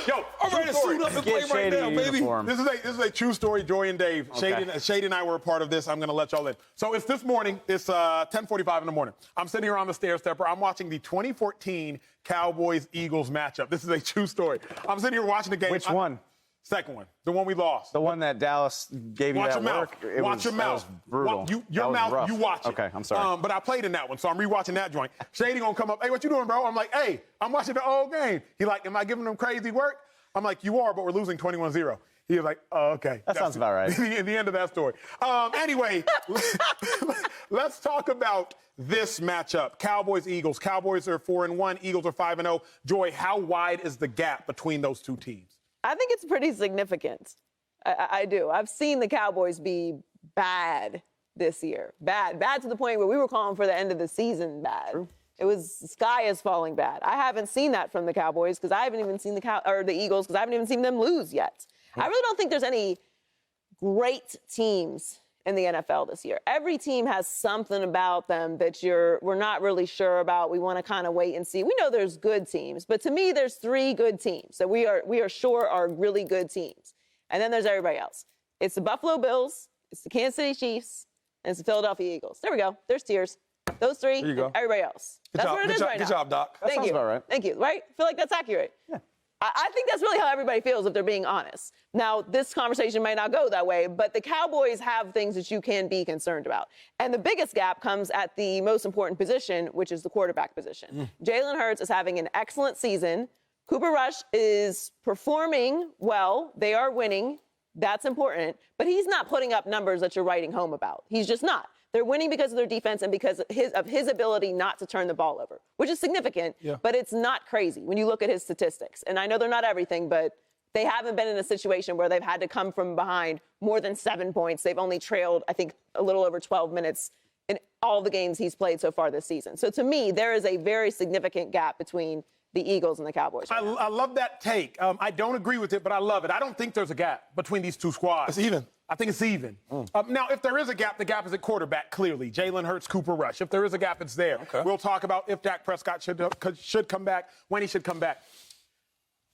Yo, I'm ready to suit up and play right now, baby. This is a true story, Joy and Dave. Okay. Shady and I were a part of this. I'm going to let y'all in. So it's this morning. It's 10:45 in the morning. I'm sitting here on the stair stepper. I'm watching the 2014 Cowboys-Eagles matchup. This is a true story. I'm sitting here watching the game. Which one? Second one. The one we lost. The one that Dallas gave you that work? Watch your mouth. Brutal. Your mouth, rough. you watch it. Okay, I'm sorry. But I played in that one, so I'm rewatching that joint. Shady gonna come up, hey, what you doing, bro? I'm like, hey, I'm watching the old game. He like, am I giving them crazy work? I'm like, you are, but we're losing 21-0. He was like, oh, okay. That sounds about right. The end of that story. Anyway, let's talk about this matchup. Cowboys-Eagles. Cowboys are 4-1. Eagles are 5-0. Joy, how wide is the gap between those two teams? I think it's pretty significant. I do. I've seen the Cowboys be bad this year. Bad to the point where we were calling for the end of the season bad. True. It was sky is falling bad. I haven't seen that from the Cowboys because I haven't even seen the Eagles because I haven't even seen them lose yet. I really don't think there's any great teams in the NFL this year. Every team has something about them that we're not really sure about. We want to kind of wait and see. We know there's good teams, but to me, there's three good teams that we are sure are really good teams. And then there's everybody else. It's the Buffalo Bills, it's the Kansas City Chiefs, and it's the Philadelphia Eagles. There we go. There's tiers. Those three, there you go. Everybody else. That's what it is right now. Good job, Doc. Thank you. About right. Thank you. Right? I feel like that's accurate. Yeah. I think that's really how everybody feels if they're being honest. Now, this conversation might not go that way, but the Cowboys have things that you can be concerned about. And the biggest gap comes at the most important position, which is the quarterback position. Jalen Hurts is having an excellent season. Cooper Rush is performing well. They are winning. That's important. But he's not putting up numbers that you're writing home about. He's just not. They're winning because of their defense and because of his ability not to turn the ball over, which is significant, but it's not crazy when you look at his statistics. And I know they're not everything, but they haven't been in a situation where they've had to come from behind more than 7 points. They've only trailed, I think, a little over 12 minutes in all the games he's played so far this season. So to me, there is a very significant gap between the Eagles and the Cowboys. I love that take. I don't agree with it, but I love it. I don't think there's a gap between these two squads. It's even. I think it's even. Now, if there is a gap, the gap is at quarterback, clearly. Jalen Hurts, Cooper Rush. If there is a gap, it's there. Okay. We'll talk about if Dak Prescott should come back, when he should come back.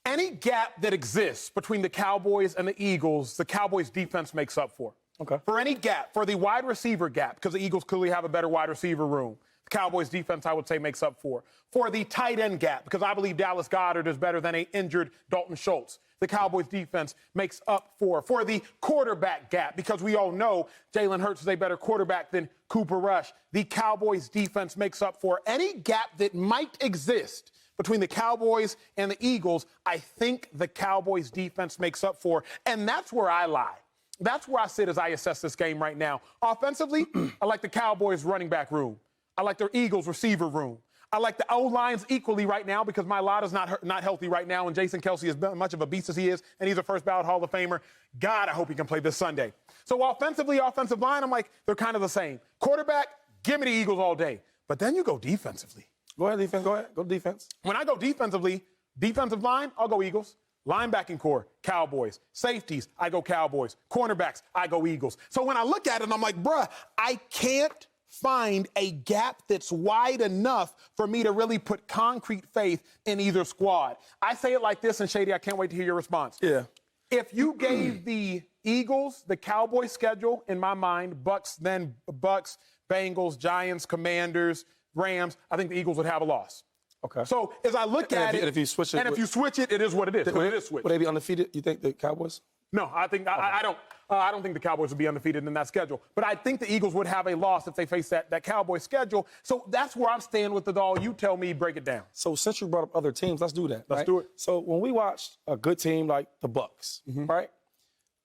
Any gap that exists between the Cowboys and the Eagles, the Cowboys' defense makes up for. Okay. For any gap, for the wide receiver gap, because the Eagles clearly have a better wide receiver room, the Cowboys' defense, I would say, makes up for. For the tight end gap, because I believe Dallas Goedert is better than an injured Dalton Schultz, the Cowboys' defense makes up for. For the quarterback gap, because we all know Jalen Hurts is a better quarterback than Cooper Rush, the Cowboys' defense makes up for. Any gap that might exist between the Cowboys and the Eagles, I think the Cowboys' defense makes up for. And that's where I lie. That's where I sit as I assess this game right now. Offensively, I like the Cowboys' running back room. I like their Eagles' receiver room. I like the O-lines equally right now because Mailata's not healthy right now, and Jason Kelce is much of a beast as he is, and he's a first-ballot Hall of Famer. God, I hope he can play this Sunday. So offensively, offensive line, I'm like, they're kind of the same. Quarterback, give me the Eagles all day. But then you go defensively. Go ahead, defense. Go ahead. Go defense. When I go defensively, defensive line, I'll go Eagles. Linebacking core, Cowboys. Safeties, I go Cowboys. Cornerbacks, I go Eagles. So when I look at it, I'm like, bruh, I can't find a gap that's wide enough for me to really put concrete faith in either squad. I say it like this, and Shady, I can't wait to hear your response. Yeah. If you gave the Eagles the Cowboys schedule, in my mind, Bucks, Bengals, Giants, Commanders, Rams, I think the Eagles would have a loss. Okay. So as I look at it, and if you switch it, it is what it is. It is switched. Would they be undefeated? You think the Cowboys? No, I think I don't. I don't think the Cowboys would be undefeated in that schedule. But I think the Eagles would have a loss if they face that Cowboys schedule. So that's where I'm staying with it all. You tell me, break it down. So since you brought up other teams, let's do that. Let's do it. So when we watched a good team like the Bucks, right?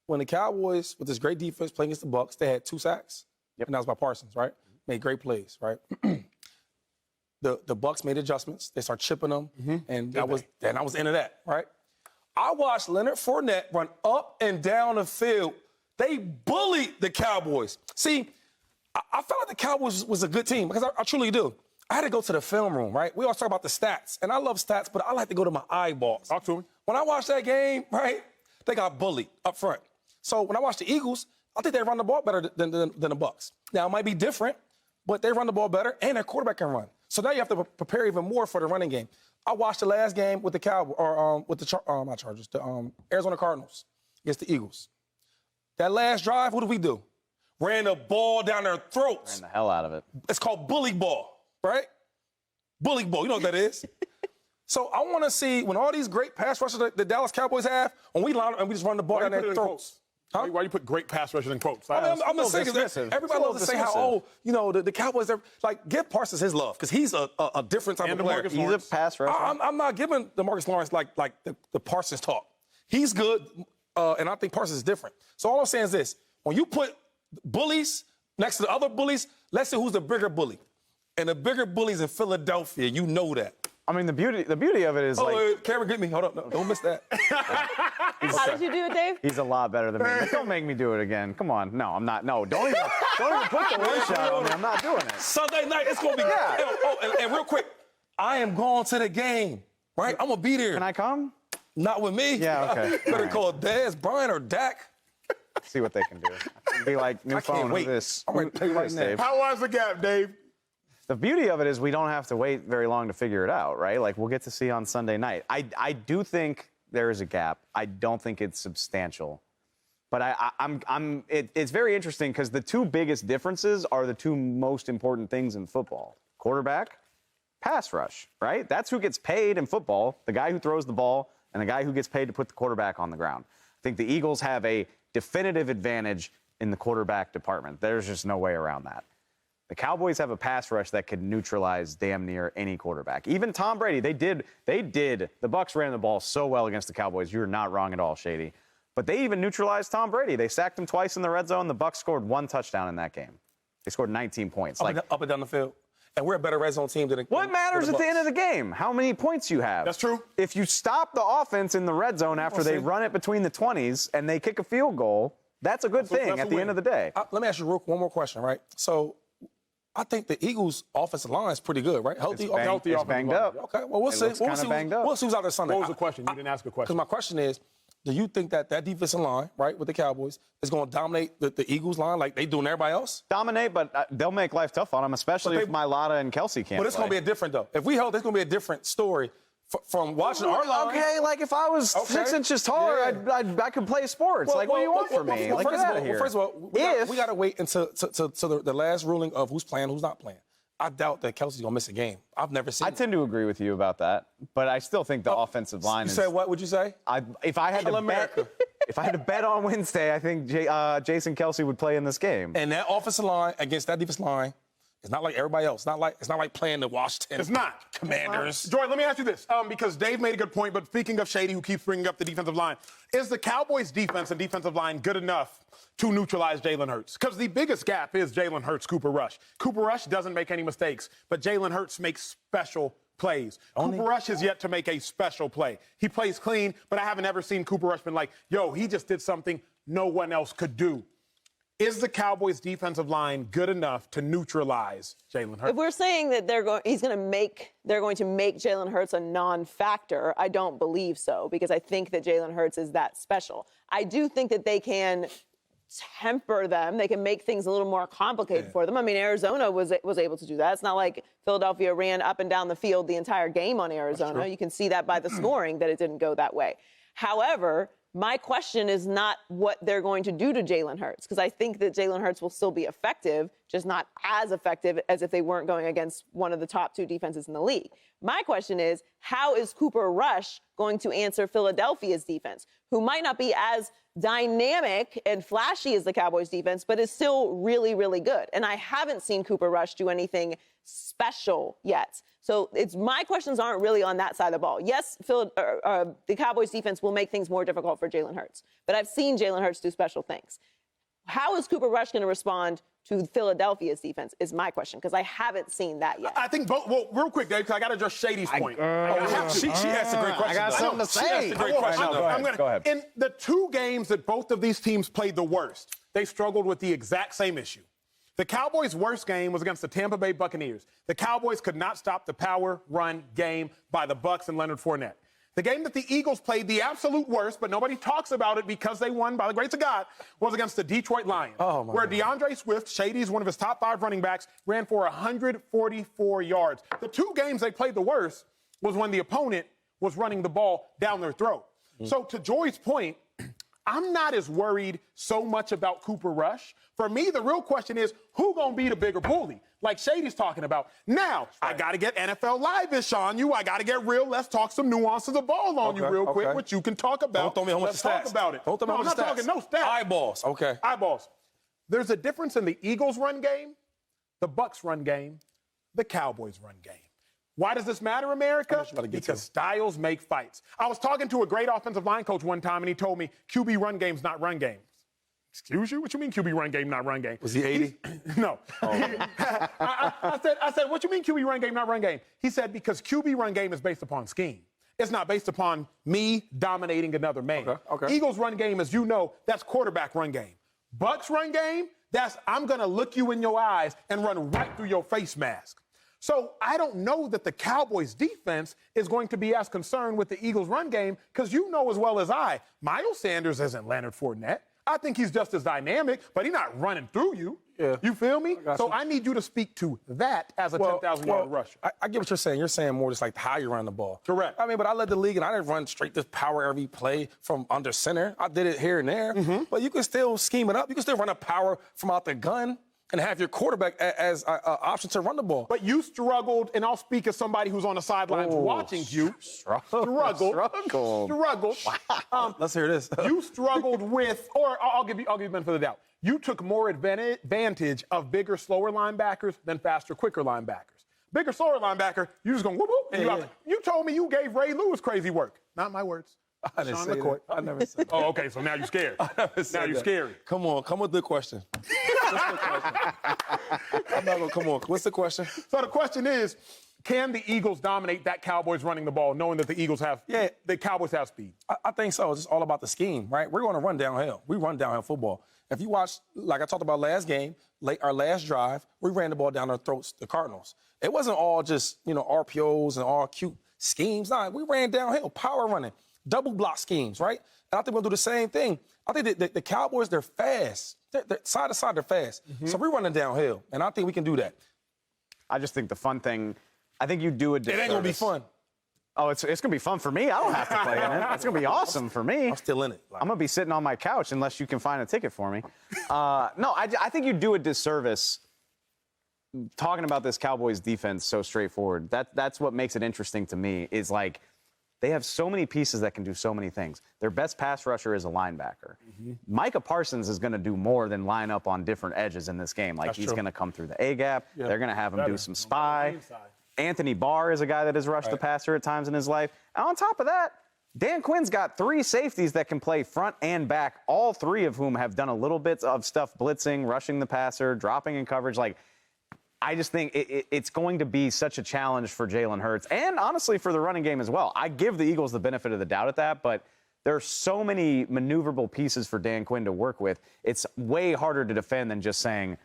When the Cowboys, with this great defense playing against the Bucks, they had 2 sacks. Yep. And that was by Parsons, right? Made great plays, right? The Bucks made adjustments. They started chipping them, and I was into that, right? I watched Leonard Fournette run up and down the field. They bullied the Cowboys. See, I felt like the Cowboys was a good team because I truly do. I had to go to the film room, right? We always talk about the stats, and I love stats, but I like to go to my eyeballs. Talk to me. When I watched that game, right, they got bullied up front. So when I watched the Eagles, I think they run the ball better than the Bucks. Now, it might be different, but they run the ball better, and their quarterback can run. So now you have to prepare even more for the running game. I watched the last game with the Cowboys, or with the not Chargers, the Arizona Cardinals against the Eagles. That last drive, what did we do? Ran the ball down their throats. Ran the hell out of it. It's called bully ball, right? Bully ball, you know what that is? So I want to see, when all these great pass rushers that the Dallas Cowboys have, when we line up and we just run the ball down their throats. Huh? Why you put great pass rushers in quotes? I'm just saying, dismissive. everybody loves to say how, the Cowboys, like, give Parsons his love, because he's a different type of player. He's a pass rusher. I'm not giving DeMarcus Lawrence like the Parsons talk. He's good, and I think Parsons is different. So all I'm saying is this. When you put bullies next to the other bullies, let's see who's the bigger bully. And the bigger bully's in Philadelphia. You know that. I mean, the beauty of it is Cameron, get me. Hold up. No, don't miss that. How did you do it, Dave? He's a lot better than me. Don't make me do it again. Come on. No, I'm not. No, don't even put the word shot on me. I'm not doing it. Sunday night, it's going to be good. And real quick, I am going to the game, right? I'm going to be there. Can I come? Not with me. Yeah, okay. Better call Dez, Brian, or Dak. See what they can do. It'd be like, new phone, who this? I'm going to tell you right now. Dave? How wide's the gap, Dave? The beauty of it is we don't have to wait very long to figure it out, right? Like, we'll get to see on Sunday night. I do think there is a gap. I don't think it's substantial. But it's very interesting because the two biggest differences are the two most important things in football. Quarterback, pass rush, right? That's who gets paid in football, the guy who throws the ball and the guy who gets paid to put the quarterback on the ground. I think the Eagles have a definitive advantage in the quarterback department. There's just no way around that. The Cowboys have a pass rush that could neutralize damn near any quarterback. Even Tom Brady, they did. The Bucs ran the ball so well against the Cowboys. You're not wrong at all, Shady. But they even neutralized Tom Brady. They sacked him twice in the red zone. The Bucs scored one touchdown in that game. They scored 19 points. Up and down the field. And we're a better red zone team than what matters at the end of the game? How many points you have. That's true. If you stop the offense in the red zone after they run it between the 20s and they kick a field goal, that's a good thing at the end of the day. Let me ask you one more question, right? So I think the Eagles' offensive line is pretty good, right? Healthy, it's banged up. Okay, well, we'll see. We'll see who's out there Sunday. What was the question? You didn't ask a question. Because my question is, do you think that defensive line, right, with the Cowboys, is going to dominate the Eagles line like they doing everybody else? Dominate, but they'll make life tough on them, especially if Mailata and Kelsey can't. But it's going to be different, though. If we hold, it's going to be a different story from watching our line. Okay, like if I was 6 inches taller, I could play sports. What do you want from me? Get out of here. First of all, we got to wait until the last ruling of who's playing, who's not playing. I doubt that Kelsey's going to miss a game. I've never seen it. I tend to agree with you about that, but I still think the offensive line is... You said what would you say? If I had to bet on Wednesday, I think Jason Kelsey would play in this game. And that offensive line against that defensive line, it's not like everybody else. It's not like playing the Washington Commanders. Joy, let me ask you this, because Dave made a good point, but speaking of Shady, who keeps bringing up the defensive line, is the Cowboys' defense and defensive line good enough to neutralize Jalen Hurts? Because the biggest gap is Jalen Hurts, Cooper Rush. Cooper Rush doesn't make any mistakes, but Jalen Hurts makes special plays. Cooper Rush has yet to make a special play. He plays clean, but I haven't ever seen Cooper Rush been like, yo, he just did something no one else could do. Is the Cowboys' defensive line good enough to neutralize Jalen Hurts? If we're saying that they're going to make Jalen Hurts a non-factor, I don't believe so, because I think that Jalen Hurts is that special. I do think that they can temper them. They can make things a little more complicated for them. I mean, Arizona was able to do that. It's not like Philadelphia ran up and down the field the entire game on Arizona. You can see that by the scoring that it didn't go that way. However, my question is not what they're going to do to Jalen Hurts, because I think that Jalen Hurts will still be effective, just not as effective as if they weren't going against one of the top two defenses in the league. My question is, how is Cooper Rush going to answer Philadelphia's defense, who might not be as dynamic and flashy as the Cowboys defense, but is still really, really good? And I haven't seen Cooper Rush do anything special yet. So my questions aren't really on that side of the ball. Yes, the Cowboys defense will make things more difficult for Jalen Hurts, but I've seen Jalen Hurts do special things. How is Cooper Rush going to respond to Philadelphia's defense is my question, because I haven't seen that yet. I think both. Well, real quick, Dave, because I got to address Shady's point. She asked a great question. I got something to say. She asked a great question. Go ahead. In the two games that both of these teams played the worst, they struggled with the exact same issue. The Cowboys' worst game was against the Tampa Bay Buccaneers. The Cowboys could not stop the power run game by the Bucs and Leonard Fournette. The game that the Eagles played the absolute worst, but nobody talks about it because they won by the grace of God, was against the Detroit Lions, where DeAndre Swift, Shady's one of his top 5 running backs, ran for 144 yards. The two games they played the worst was when the opponent was running the ball down their throat. So to Joy's point, I'm not as worried so much about Cooper Rush. For me, the real question is, who gonna be the bigger bully? Like Shady's talking about. Now, I got to get NFL Live-ish on you. I got to get real. Let's talk some nuances of ball on you real quick, which you can talk about. Don't throw me a whole bunch of stats. Let's talk about it. Don't throw me a I'm bunch not of stats. talking no stats. Eyeballs. Okay. Eyeballs. There's a difference in the Eagles' run game, the Bucs' run game, the Cowboys' run game. Why does this matter, America? Because styles make fights. I was talking to a great offensive line coach one time, and he told me QB run game's not run game. Excuse you? What you mean QB run game, not run game? Was he 80? No. Oh. I said, what you mean QB run game, not run game? He said, because QB run game is based upon scheme. It's not based upon me dominating another man. Okay. Eagles run game, as you know, that's quarterback run game. Bucs run game, that's I'm going to look you in your eyes and run right through your face mask. So I don't know that the Cowboys defense is going to be as concerned with the Eagles run game, because you know as well as I, Miles Sanders isn't Leonard Fournette. I think he's just as dynamic, but he's not running through you. Yeah. You feel me? So I need you to speak to that as a 10,000-yard rusher. I get what you're saying. You're saying more just like how you run the ball. Correct. I mean, but I led the league, and I didn't run straight to power every play from under center. I did it here and there. But you can still scheme it up. You can still run a power from out the gun and have your quarterback as an option to run the ball. But you struggled, and I'll speak as somebody who's on the sidelines watching you. Struggled. Let's hear this. You struggled with, or I'll give you benefit of the doubt. You took more advantage of bigger, slower linebackers than faster, quicker linebackers. Bigger, slower linebacker, you just going whoop whoop, and you told me you gave Ray Lewis crazy work. Not my words. I didn't LeSean say McCoy. that. I never said that. Oh, okay, so now you're scared. Now you're scary. Come on, come with the question. What's the question? I'm not gonna come on. What's the question? So the question is, can the Eagles dominate that Cowboys running the ball, knowing that the Cowboys have speed? I think so. It's just all about the scheme, right? We're going to run downhill. We run downhill football. If you watch, like I talked about last game, our last drive, we ran the ball down our throats, the Cardinals. It wasn't all just, RPOs and all cute schemes. Nah, we ran downhill, power running, double block schemes, right? And I think we'll do the same thing. I think that the Cowboys, they're fast. They're side to side, they're fast. So we're running downhill, and I think we can do that. I just think the fun thing, I think you do a disservice. It ain't going to be fun. Oh, it's going to be fun for me. I don't have to play in it. It's going to be awesome for me. I'm still in it. I'm going to be sitting on my couch unless you can find a ticket for me. No, I think you do a disservice talking about this Cowboys defense so straightforward. That's what makes it interesting to me, is like they have so many pieces that can do so many things. Their best pass rusher is a linebacker. Micah Parsons is going to do more than line up on different edges in this game. Like, he's going to come through the A-gap. Yeah. They're going to have him do some spy. Anthony Barr is a guy that has rushed the passer at times in his life. And on top of that, Dan Quinn's got 3 safeties that can play front and back, all 3 of whom have done a little bit of stuff blitzing, rushing the passer, dropping in coverage. Like, I just think it's going to be such a challenge for Jalen Hurts, and honestly for the running game as well. I give the Eagles the benefit of the doubt at that, but there are so many maneuverable pieces for Dan Quinn to work with. It's way harder to defend than just saying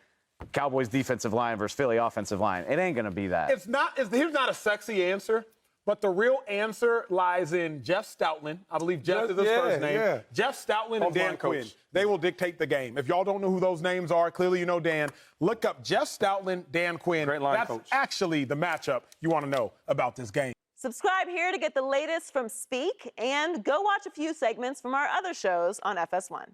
Cowboys defensive line versus Philly offensive line. It ain't going to be that. Here's not a sexy answer, but the real answer lies in Jeff Stoutland. I believe Jeff is his first name. Yeah. Jeff Stoutland and Dan Quinn. They will dictate the game. If y'all don't know who those names are, clearly you know Dan. Look up Jeff Stoutland, Dan Quinn. Great line That's coach. Actually the matchup you want to know about this game. Subscribe here to get the latest from Speak, and go watch a few segments from our other shows on FS1.